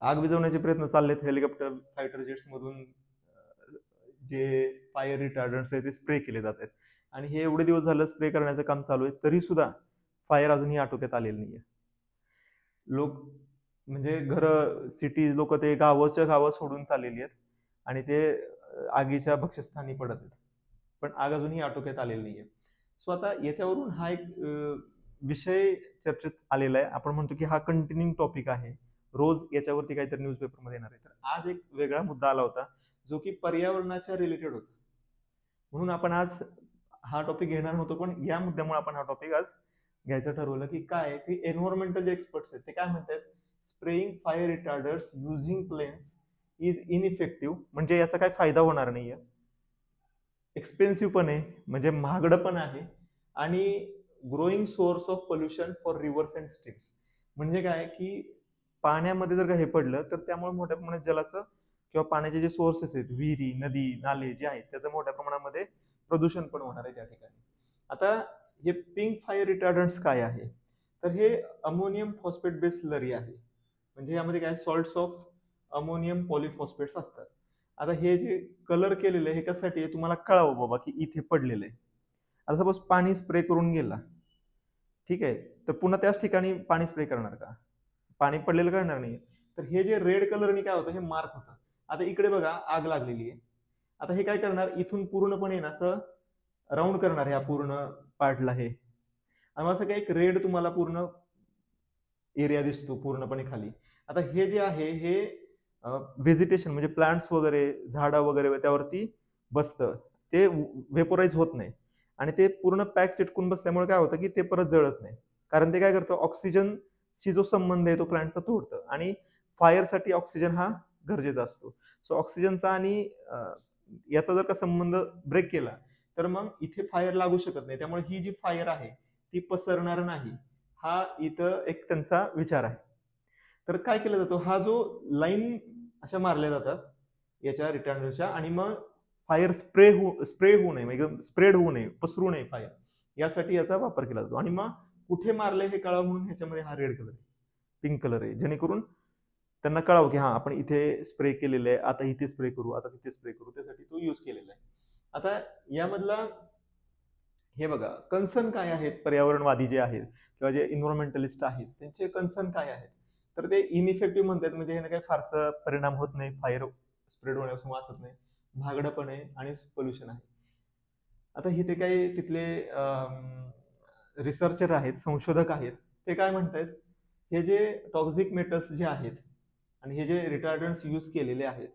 Speaker 1: आग विझवण्याचे प्रयत्न चाललेत. हेलिकॉप्टर फायटर जेट्स मधून जे फायर रिटार्डंट्स आहे ते स्प्रे केले जात आहेत आणि हे एवढे दिवस झालं स्प्रे करण्याचं काम चालू आहे, तरी सुद्धा फायर अजूनही आटोक्यात आलेली नाहीये. लोक म्हणजे घर, सिटी, लोक ते गावाच्या गावं सोडून चाललेली आहेत आणि ते आगीच्या भक्ष्यस्थानी पडत आहेत, पण आग अजूनही आटोक्यात आलेली नाहीये. सो आता याच्यावरून हा एक विषय चर्चेत आलेला आहे. आपण म्हणतो की हा कंटिन्यूइंग टॉपिक आहे, रोज याच्यावरती काहीतरी न्यूजपेपरमध्ये येणार आहे. तर आज एक वेगळा मुद्दा आला होता जो की पर्यावरणाच्या रिलेटेड होता. म्हणून आपण आज हा टॉपिक घेणार होतो, पण या मुद्द्यामुळे आपण हा टॉपिक आज घ्यायचं ठरवलं की काय की एन्व्हायरमेंटल जे एक्सपर्ट्स आहेत ते काय म्हणतात, spraying fire retardants using planes is ineffective. म्हणजे याचा काही फायदा होणार नाहीये, एक्सपेन्सिव्ह पण आहे, म्हणजे महागडं पण आहे, आणि growing source of pollution for reverse and streams. म्हणजे काय की पाण्यामध्ये जर का हे पडलं तर त्यामुळे मोठ्या प्रमाणात जलाचं किंवा पाण्याचे जे सोर्सेस आहेत, विहिरी, नदी, नाले जे आहेत, त्याचं मोठ्या प्रमाणामध्ये प्रदूषण पण होणार आहे त्या ठिकाणी. आता हे पिंक फायर रिटार्डंट्स काय आहे, तर हे अमोनियम फॉस्फेट बेस्ड स्लरी आहे. म्हणजे यामध्ये काय सॉल्ट्स ऑफ अमोनियम पॉलिफॉस्फेट्स असतात. आता हे जे कलर केलेलं आहे हे कशासाठी आहे, तुम्हाला कळावं बाबा की इथे पडलेलं आहे. आता सपोज पाणी स्प्रे करून गेला, ठीक आहे, तर पुन्हा त्याच ठिकाणी पाणी स्प्रे करणार का? पाणी पडलेलं कळणार नाही. तर हे जे रेड कलरनी काय होतं, हे मार्क होतं. आता इकडे बघा आग लागलेली आहे. आता हे काय करणार, इथून पूर्णपणे ना असं राऊंड करणार ह्या पूर्ण पार्टला हे, आणि असं काय एक रेड तुम्हाला पूर्ण एरिया दिसतो पूर्णपणे खाली. आता हे जे आहे हे व्हेजिटेशन म्हणजे प्लांट्स वगैरे, झाडं वगैरे त्यावरती बसतं, ते वेपोराइज होत नाही आणि ते पूर्ण पॅक चिटकून बसल्यामुळे काय होतं की ते परत जळत नाही. कारण ते काय करतं, ऑक्सिजनशी जो संबंध आहे तो प्लांटचा तोडतं, आणि फायरसाठी ऑक्सिजन हा गरजेचा असतो. सो ऑक्सिजनचा आणि याचा जर का संबंध ब्रेक केला तर मग इथे फायर लागू शकत नाही. त्यामुळे ही जी फायर आहे ती पसरणार नाही, हा इथं एक त्यांचा विचार आहे. तर काय केलं जातं, हा जो लाईन अशा मारल्या जातात याच्या रिटार्डंटच्या, आणि मग फायर स्प्रे होऊ नये, म्हणजे स्प्रेड होऊ नये, पसरू नये फायर, यासाठी याचा वापर केला जातो. आणि मग कुठे मारले हे कळावं म्हणून ह्याच्यामध्ये हा रेड कलर आहे, पिंक कलर आहे, जेणेकरून त्यांना कळावं की हा आपण इथे स्प्रे केलेलं आहे, आता इथे स्प्रे करू, आता तिथे स्प्रे करू, त्यासाठी तो यूज केलेला आहे. आता यामधला हे बघा कन्सर्न काय आहेत, पर्यावरणवादी जे आहेत किंवा जे इन्व्हायरमेंटलिस्ट आहेत त्यांचे कन्सर्न काय आहेत, तर ते इनइफेक्टिव्ह म्हणतात. म्हणजे ह्याने काही फारसा परिणाम होत नाही, फायर स्प्रेड होण्यापासून वाचत नाही, महागडं पण आहे आणि पोल्युशन आहे. आता इथे काही तिथले रिसर्चर आहेत, संशोधक आहेत, ते काय म्हणतात, हे जे टॉक्सिक मेटल्स जे आहेत आणि हे जे रिटार्डंट्स यूज केलेले आहेत,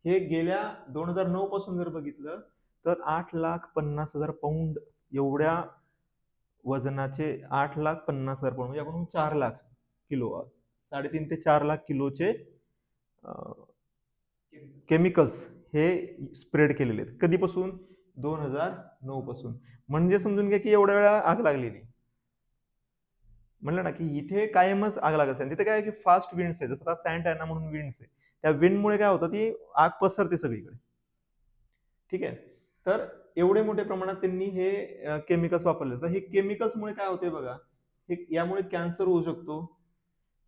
Speaker 1: हे गेल्या 2009 पासून जर बघितलं तर 8,50,000 पाऊंड एवढ्या वजनाचे, 8,50,000 पाऊंड म्हणजे आपण 4 लाख किलो, 3.5 ते 4 लाख किलोचे केमिकल्स हे स्प्रेड केलेले आहेत. कधीपासून? 2009 पासून. म्हणजे समजून घ्या की एवढ्या वेळा आग लागलेली. म्हणलं ना की इथे कायमच आग लागत आहे. तिथे काय की फास्ट विंड्स आहे, जसं सॅन्टाना म्हणून विंड्स आहे, त्या विंडमुळे काय होतं, ती आग पसरते सगळीकडे, ठीक आहे. तर एवढे मोठ्या प्रमाणात त्यांनी हे केमिकल्स वापरले. तर हे केमिकल्समुळे काय होते बघा, हे यामुळे कॅन्सर होऊ शकतो,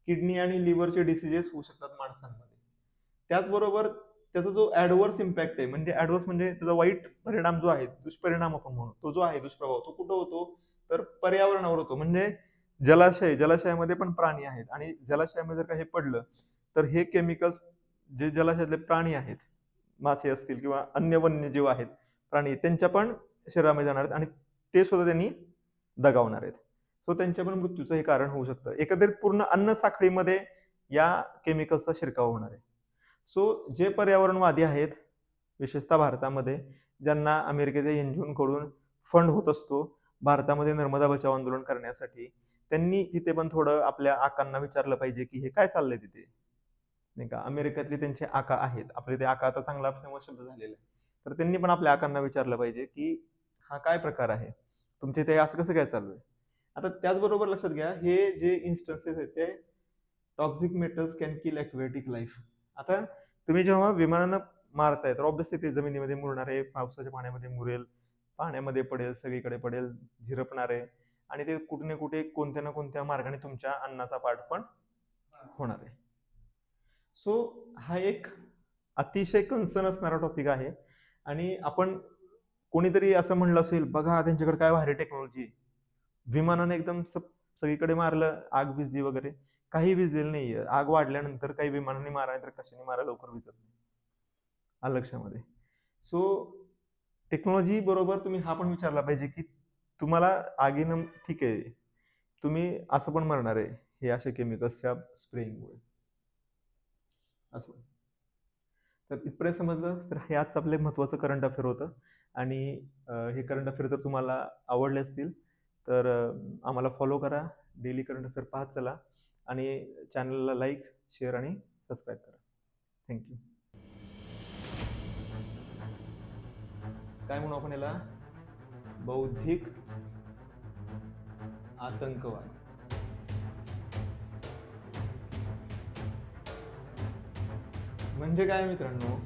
Speaker 1: किडनी आणि लिव्हरचे डिसीजेस होऊ शकतात माणसांमध्ये. त्याचबरोबर त्याचा जो ऍडव्हर्स इम्पॅक्ट आहे, म्हणजे ऍडव्हर्स म्हणजे त्याचा वाईट परिणाम जो आहे, दुष्परिणाम आपण म्हणू, तो जो आहे दुष्प्रभाव, तो कुठं होतो, तर पर्यावरणावर होतो. म्हणजे जलाशयामध्ये पण प्राणी आहेत, आणि जलाशयामध्ये जर का हे पडलं तर हे केमिकल्स जे जलाशयातले प्राणी आहेत, मासे असतील किंवा अन्य वन्यजीव आहेत, प्राणी, त्यांच्या पण शरीरामध्ये जाणार आहेत आणि ते सुद्धा त्यांनी दगावणार आहेत. सो त्यांच्या पण मृत्यूचं हे कारण होऊ शकतं. एकंदरीत पूर्ण अन्न साखळीमध्ये या केमिकल्सचा शिरकाव होणार आहे. सो जे पर्यावरणवादी आहेत, विशेषतः भारतामध्ये, ज्यांना अमेरिकेच्या NGO कडून फंड होत असतो भारतामध्ये नर्मदा बचाव आंदोलन करण्यासाठी, त्यांनी तिथे पण थोडं आपल्या आकांना विचारलं पाहिजे की हे काय चाललंय तिथे, नाही का. अमेरिकेतले त्यांचे आका आहेत, आपले ते आका आता चांगला फेमस शब्द झालेला आहे, तर त्यांनी पण आपल्या आकांना विचारलं पाहिजे की हा काय प्रकार आहे, तुमचे ते असं कसं काय चालू आहे. आता त्याचबरोबर लक्षात घ्या, हे जे इन्स्टन्सेस आहेत ते toxic metals can kill aquatic life. आता तुम्ही जेव्हा विमानानं मारताय तर ऑब्व्हियसली ते जमिनीमध्ये मुरणार आहे, पावसाच्या पाण्यामध्ये मुरेल, पाण्यामध्ये पडेल, सगळीकडे पडेल, झिरपणार आहे आणि ते कुठे ना कुठे कोणत्या ना कोणत्या मार्गाने तुमच्या अन्नाचा पाठ पण होणार आहे. सो हा एक अतिशय कन्सर्न असणारा टॉपिक आहे. आणि आपण कोणीतरी असं म्हणलं असेल, बघा त्यांच्याकडे काय भारी टेक्नॉलॉजी, विमानाने एकदम सगळीकडे मारलं, आग भिजली वगैरे. काही भिजलेलं नाहीये. आग वाढल्यानंतर काही विमानाने मारा तर कशाने मारा, लवकर विजत नाही. आलं लक्षामध्ये. सो टेक्नॉलॉजी बरोबर तुम्ही हा पण विचारला पाहिजे की तुम्हाला आगीनं, ठीक आहे, तुम्ही असं पण मरणार आहे हे असे केमिकल्सच्या स्प्रेइंगमुळे. असं तर इथपर्यंत समजलं तर हे आजचं आपलं महत्त्वाचं करंट अफेअर होतं. आणि हे करंट अफेअर जर तुम्हाला आवडले असतील तर आम्हाला फॉलो करा, डेली करंट अफेअर पाहत चला आणि चॅनलला लाईक, शेअर आणि सबस्क्राईब करा. थँक्यू. काय म्हणू आपण याला, बौद्धिक आतंकवाद. म्हणजे काय मित्रांनो,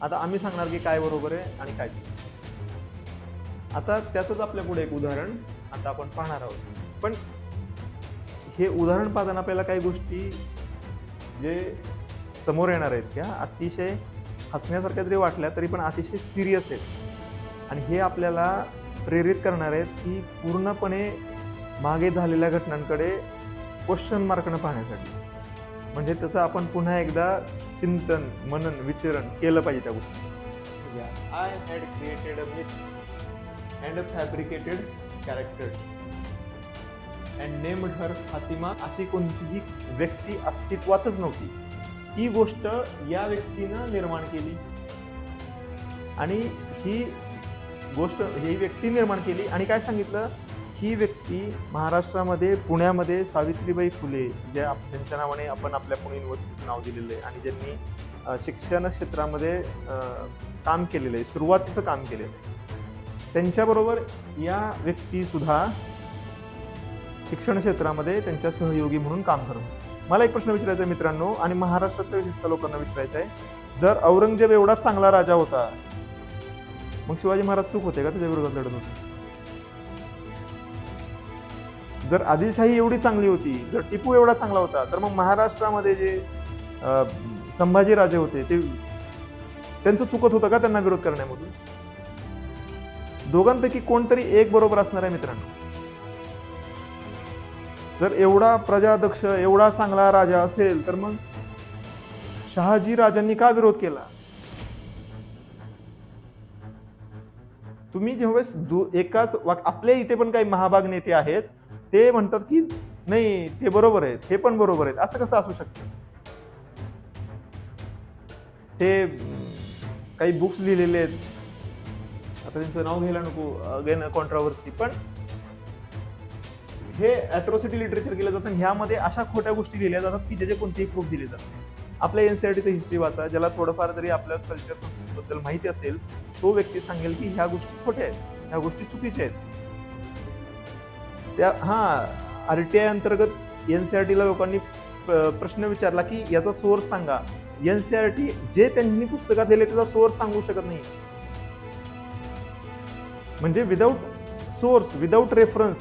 Speaker 1: आता आम्ही सांगणार की काय बरोबर आहे आणि काय चुकीचं. आता त्याचंच आपल्या पुढे एक उदाहरण आता आपण पाहणार आहोत. पण हे उदाहरण पाहताना आपल्याला काही गोष्टी जे समोर येणार आहेत त्या अतिशय हसण्यासारख्या जरी वाटल्या तरी पण अतिशय सिरियस आहेत. आणि हे आपल्याला प्रेरित करणार आहेत की पूर्णपणे मागे झालेल्या घटनांकडे क्वेश्चन मार्कनं पाहण्यासाठी. म्हणजे त्याचं आपण पुन्हा एकदा चिंतन, मनन, विचरण केलं पाहिजे त्या गोष्टी. I had created a myth and a fabricated character and named her Fatima. अशी कोणतीही व्यक्ती अस्तित्वातच नव्हती, ती गोष्ट या व्यक्तीनं निर्माण केली. आणि ही गोष्ट ही व्यक्ती निर्माण केली आणि काय सांगितलं, ही व्यक्ती महाराष्ट्रामध्ये, पुण्यामध्ये सावित्रीबाई फुले, ज्या त्यांच्या नावाने आपण आपल्या पुणे युनिव्हर्सिटीचं नाव दिलेलं आहे आणि ज्यांनी शिक्षण क्षेत्रामध्ये काम केलेलं आहे, सुरुवातीचं काम केलेलं आहे, त्यांच्याबरोबर या व्यक्तीसुद्धा शिक्षण क्षेत्रामध्ये त्यांच्या सहयोगी म्हणून काम करतात. मला एक प्रश्न विचारायचा आहे मित्रांनो, आणि महाराष्ट्रातल्या विशिष्ट लोकांना विचारायचं आहे, जर औरंगजेब एवढाच चांगला राजा होता, मग शिवाजी महाराज चूक होते का त्याच्या विरोधात लढत होते? जर आदिलशाही एवढी चांगली होती, जर टिपू एवढा चांगला होता, तर मग महाराष्ट्रामध्ये जे संभाजी राजे होते ते त्यांचं चुकत होतं का त्यांना विरोध करण्यामधून? दोघांपैकी कोणतरी एक बरोबर असणार आहे मित्रांनो. जर एवढा प्रजादक्ष, एवढा चांगला राजा असेल तर मग शहाजी राजांनी का विरोध केला? तुम्ही जेव्हा एकाच आपल्या इथे पण काही महाभाग नेते आहेत, ते म्हणतात की नाही ते बरोबर आहेत, हे पण बरोबर आहेत, असं कसं असू शकतं? ते काही बुक्स लिहिलेले आहेत, आता त्यांचं नाव घ्यायला नको, अगेन कॉन्ट्रोवर्सी, पण हे ॲट्रॉसिटी लिटरेचर केलं जातं. ह्यामध्ये अशा खोट्या गोष्टी लिहिल्या जातात की ज्याचे कोणतेही प्रूफ दिले जात नाही. आपल्या NCERTचं हिस्ट्री वाचा, ज्याला थोडंफार जरी आपल्या कल्चर बद्दल माहिती असेल तो व्यक्ती सांगेल की ह्या गोष्टी खोट्या आहेत, ह्या गोष्टी चुकीच्या आहेत. त्या RTI अंतर्गत NCERTला लोकांनी प्रश्न विचारला की याचा सोर्स सांगा. NCERT जे त्यांनी पुस्तकात दिले त्याचा सोर्स सांगू शकत नाही. म्हणजे विदाऊट सोर्स, विदाऊट रेफरन्स,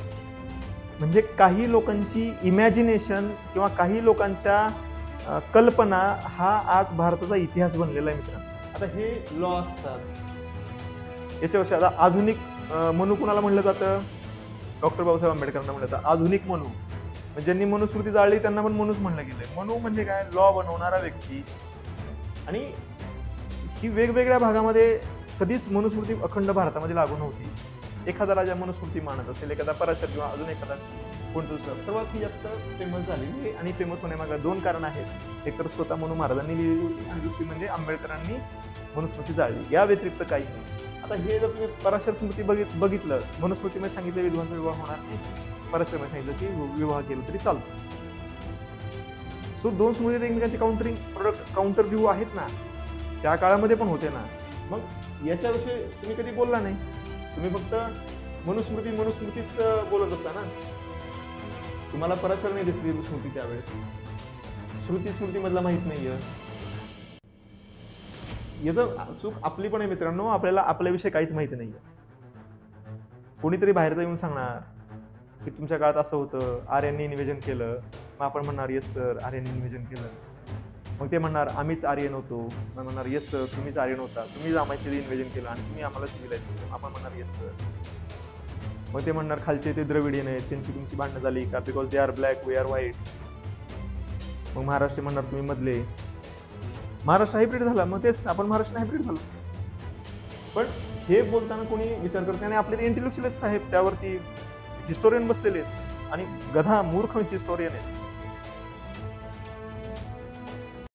Speaker 1: म्हणजे काही लोकांची इमॅजिनेशन किंवा काही लोकांच्या कल्पना हा आज भारताचा इतिहास बनलेला आहे मित्रांनो. आता हे लॉ असतात, याच्याविषयी आता आधुनिक मनु कुणाला म्हणलं जातं? डॉक्टर बाबासाहेब आंबेडकरांना म्हणलं जातं आधुनिक मनु. म्हणजे ज्यांनी मनुस्मृती जाळली त्यांना पण मनुच म्हणलं गेलंय. मनु म्हणजे काय? लॉ बनवणारा व्यक्ती. आणि ही वेगवेगळ्या भागामध्ये कधीच मनुस्मृती अखंड भारतामध्ये लागू नव्हती. एखादा राजा मनुस्मृती मानत असेल, एखादा पराशर किंवा अजून एखादा कोणतं दुसरं, सर्वात ही जास्त फेमस झालेली आहे. आणि फेमस होण्यामागे 2 कारण आहेत. एक तर स्वतः मनू महाराजांनी लिहिलेली होती आणि दुसरी म्हणजे आंबेडकरांनी मनुस्मृती जाळली. या व्यतिरिक्त काही नाही. आता हे जर तुम्ही पराशर स्मृती बघितलं, मनुस्मृतीमध्ये सांगितलं विधवांचा विवाह होणार नाही, पराशरमध्ये सांगितलं की विवाह केला तरी चालतो. सो 2 स्मृती एकमेकांचे काउंटर व्ह्यू आहेत ना, त्या काळामध्ये पण होते ना. मग याच्याविषयी तुम्ही कधी बोलला नाही, तुम्ही फक्त मनुस्मृतीच बोलत असता ना. तुम्हाला पराशर नाही दिसली स्मृती त्यावेळेस, स्मृती मधला माहित नाहीये. याचं चूक आपली पण आहे मित्रांनो, आपल्याला आपल्याविषयी काहीच माहिती नाहीये. कोणीतरी बाहेरचं येऊन सांगणार की तुमच्या काळात असं होतं, आर्यांनी निवेदन केलं, मग आपण म्हणणार येस सर आर्यांनी निवेदन केलं. मग ते म्हणणार आम्हीच आर्यन होतो, मग म्हणणार येस सर तुम्हीच आर्यन होता, तुम्हीच आम्हाला निवेदन केलं आणि तुम्ही आम्हाला सिव्हिलाइज. आपण म्हणणार येस सर. मग ते म्हणणार खालचे ते द्रविडियन आहेत, त्यांची तुमची भांडणं झाली का, because they are black we are white. मग महाराष्ट्र म्हणणार तुम्ही मधले. महाराष्ट्र हायब्रिड झाला, मग तेच आपण महाराष्ट्र हायब्रिड झालो. पण हे बोलताना कोणी विचार करत नाही. आणि आपले इंटेलेक्च्युअलिस्ट साहेब त्यावरती हिस्टोरियन बसलेले आहेत आणि गधा मूर्ख हिस्टोरियन आहेत.